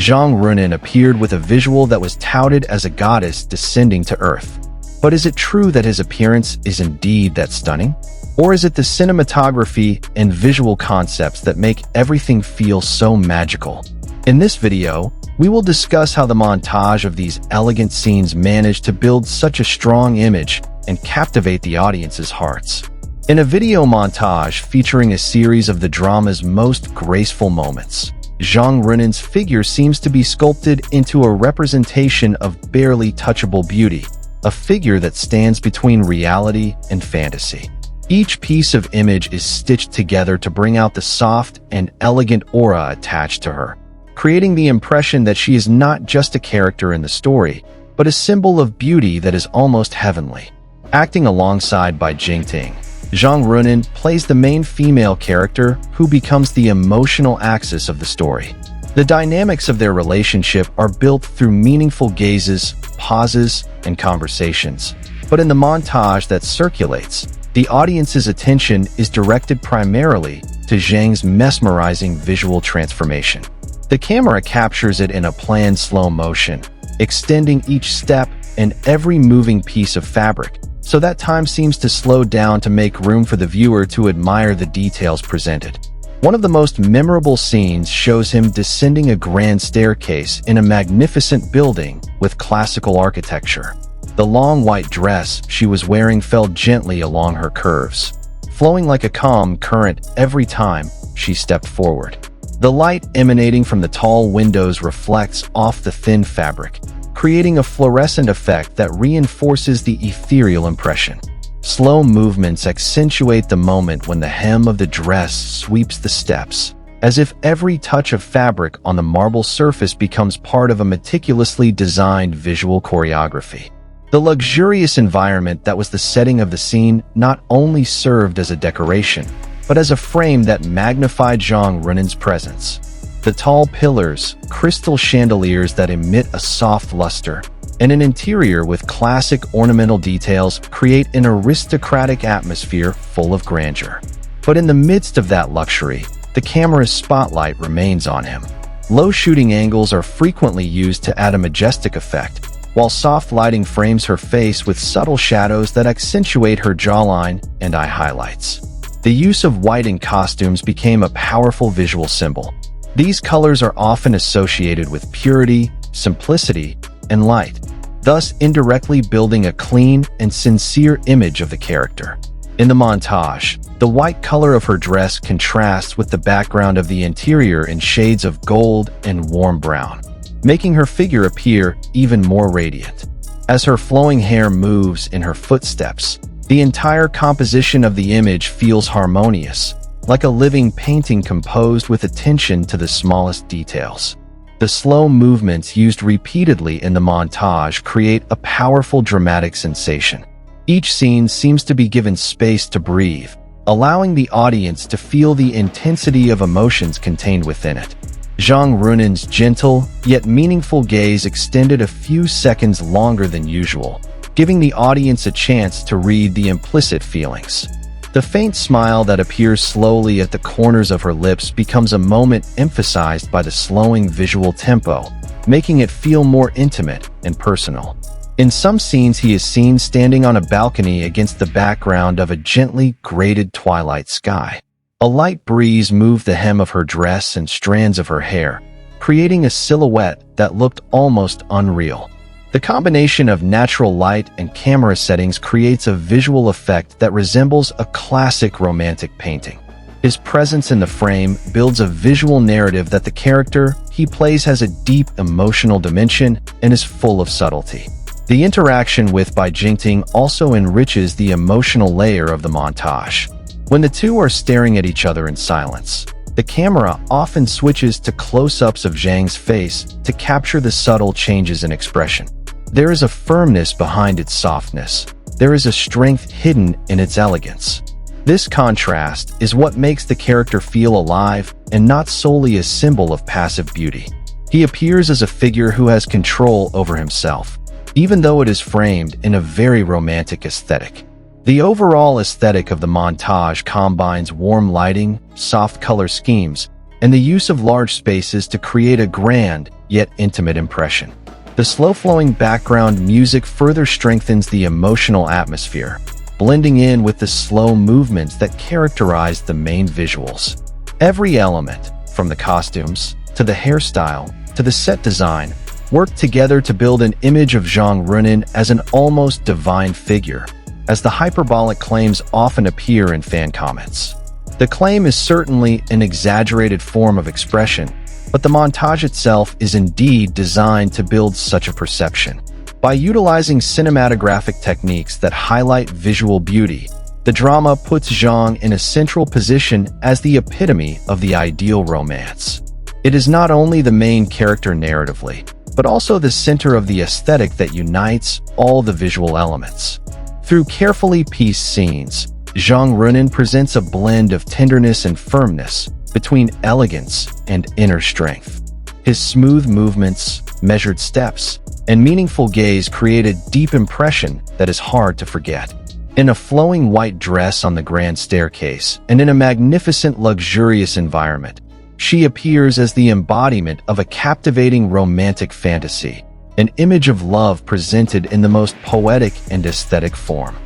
Zhang Ruonan appeared with a visual that was touted as a goddess descending to Earth. But is it true that his appearance is indeed that stunning? Or is it the cinematography and visual concepts that make everything feel so magical? In this video, we will discuss how the montage of these elegant scenes managed to build such a strong image and captivate the audience's hearts. In a video montage featuring a series of the drama's most graceful moments, Zhang Ruonan's figure seems to be sculpted into a representation of barely touchable beauty, a figure that stands between reality and fantasy. Each piece of image is stitched together to bring out the soft and elegant aura attached to her, creating the impression that she is not just a character in the story, but a symbol of beauty that is almost heavenly. Acting alongside Bai Jingting, Zhang Ruonan plays the main female character who becomes the emotional axis of the story. The dynamics of their relationship are built through meaningful gazes, pauses, and conversations. But in the montage that circulates, the audience's attention is directed primarily to Zhang's mesmerizing visual transformation. The camera captures it in a planned slow motion, extending each step and every moving piece of fabric, so that time seems to slow down to make room for the viewer to admire the details presented. One of the most memorable scenes shows him descending a grand staircase in a magnificent building with classical architecture. The long white dress she was wearing fell gently along her curves, flowing like a calm current every time she stepped forward. The light emanating from the tall windows reflects off the thin fabric, creating a fluorescent effect that reinforces the ethereal impression. Slow movements accentuate the moment when the hem of the dress sweeps the steps, as if every touch of fabric on the marble surface becomes part of a meticulously designed visual choreography. The luxurious environment that was the setting of the scene not only served as a decoration, but as a frame that magnified Zhang Ruonan's presence. The tall pillars, crystal chandeliers that emit a soft luster, and an interior with classic ornamental details create an aristocratic atmosphere full of grandeur. But in the midst of that luxury, the camera's spotlight remains on him. Low shooting angles are frequently used to add a majestic effect, while soft lighting frames her face with subtle shadows that accentuate her jawline and eye highlights. The use of white in costumes became a powerful visual symbol. These colors are often associated with purity, simplicity, and light, thus indirectly building a clean and sincere image of the character. In the montage, the white color of her dress contrasts with the background of the interior in shades of gold and warm brown, making her figure appear even more radiant. As her flowing hair moves in her footsteps, the entire composition of the image feels harmonious, like a living painting composed with attention to the smallest details. The slow movements used repeatedly in the montage create a powerful dramatic sensation. Each scene seems to be given space to breathe, allowing the audience to feel the intensity of emotions contained within it. Zhang Ruonan's gentle, yet meaningful gaze extended a few seconds longer than usual, giving the audience a chance to read the implicit feelings. The faint smile that appears slowly at the corners of her lips becomes a moment emphasized by the slowing visual tempo, making it feel more intimate and personal. In some scenes, he is seen standing on a balcony against the background of a gently graded twilight sky. A light breeze moved the hem of her dress and strands of her hair, creating a silhouette that looked almost unreal. The combination of natural light and camera settings creates a visual effect that resembles a classic romantic painting. His presence in the frame builds a visual narrative that the character he plays has a deep emotional dimension and is full of subtlety. The interaction with Bai Jingting also enriches the emotional layer of the montage. When the two are staring at each other in silence, the camera often switches to close-ups of Zhang's face to capture the subtle changes in expression. There is a firmness behind its softness. There is a strength hidden in its elegance. This contrast is what makes the character feel alive and not solely a symbol of passive beauty. He appears as a figure who has control over himself, even though it is framed in a very romantic aesthetic. The overall aesthetic of the montage combines warm lighting, soft color schemes, and the use of large spaces to create a grand, yet intimate impression. The slow-flowing background music further strengthens the emotional atmosphere, blending in with the slow movements that characterize the main visuals. Every element, from the costumes, to the hairstyle, to the set design, work together to build an image of Zhang Ruonan as an almost divine figure, as the hyperbolic claims often appear in fan comments. The claim is certainly an exaggerated form of expression, but the montage itself is indeed designed to build such a perception. By utilizing cinematographic techniques that highlight visual beauty, the drama puts Zhang in a central position as the epitome of the ideal romance. It is not only the main character narratively, but also the center of the aesthetic that unites all the visual elements. Through carefully pieced scenes, Zhang Ruonan presents a blend of tenderness and firmness between elegance and inner strength. His smooth movements, measured steps, and meaningful gaze create a deep impression that is hard to forget. In a flowing white dress on the grand staircase and in a magnificent luxurious environment, she appears as the embodiment of a captivating romantic fantasy, an image of love presented in the most poetic and aesthetic form.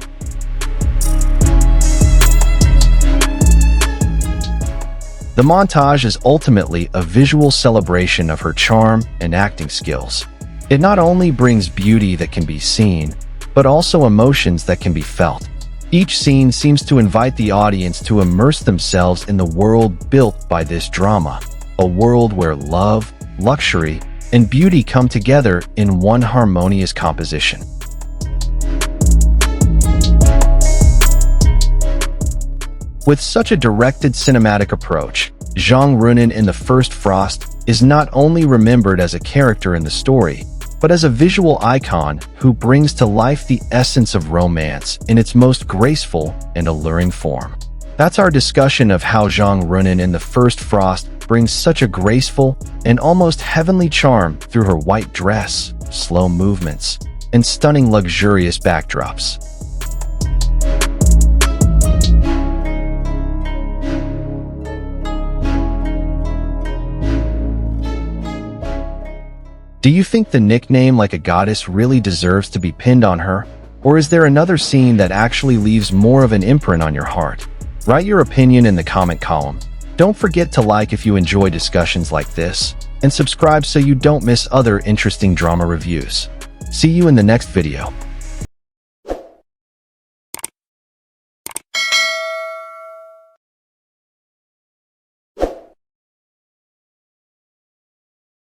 The montage is ultimately a visual celebration of her charm and acting skills. It not only brings beauty that can be seen, but also emotions that can be felt. Each scene seems to invite the audience to immerse themselves in the world built by this drama, a world where love, luxury, and beauty come together in one harmonious composition. With such a directed cinematic approach, Zhang Ruonan in The First Frost is not only remembered as a character in the story, but as a visual icon who brings to life the essence of romance in its most graceful and alluring form. That's our discussion of how Zhang Ruonan in The First Frost brings such a graceful and almost heavenly charm through her white dress, slow movements, and stunning luxurious backdrops. Do you think the nickname like a goddess really deserves to be pinned on her? Or is there another scene that actually leaves more of an imprint on your heart? Write your opinion in the comment column. Don't forget to like if you enjoy discussions like this, and subscribe so you don't miss other interesting drama reviews. See you in the next video.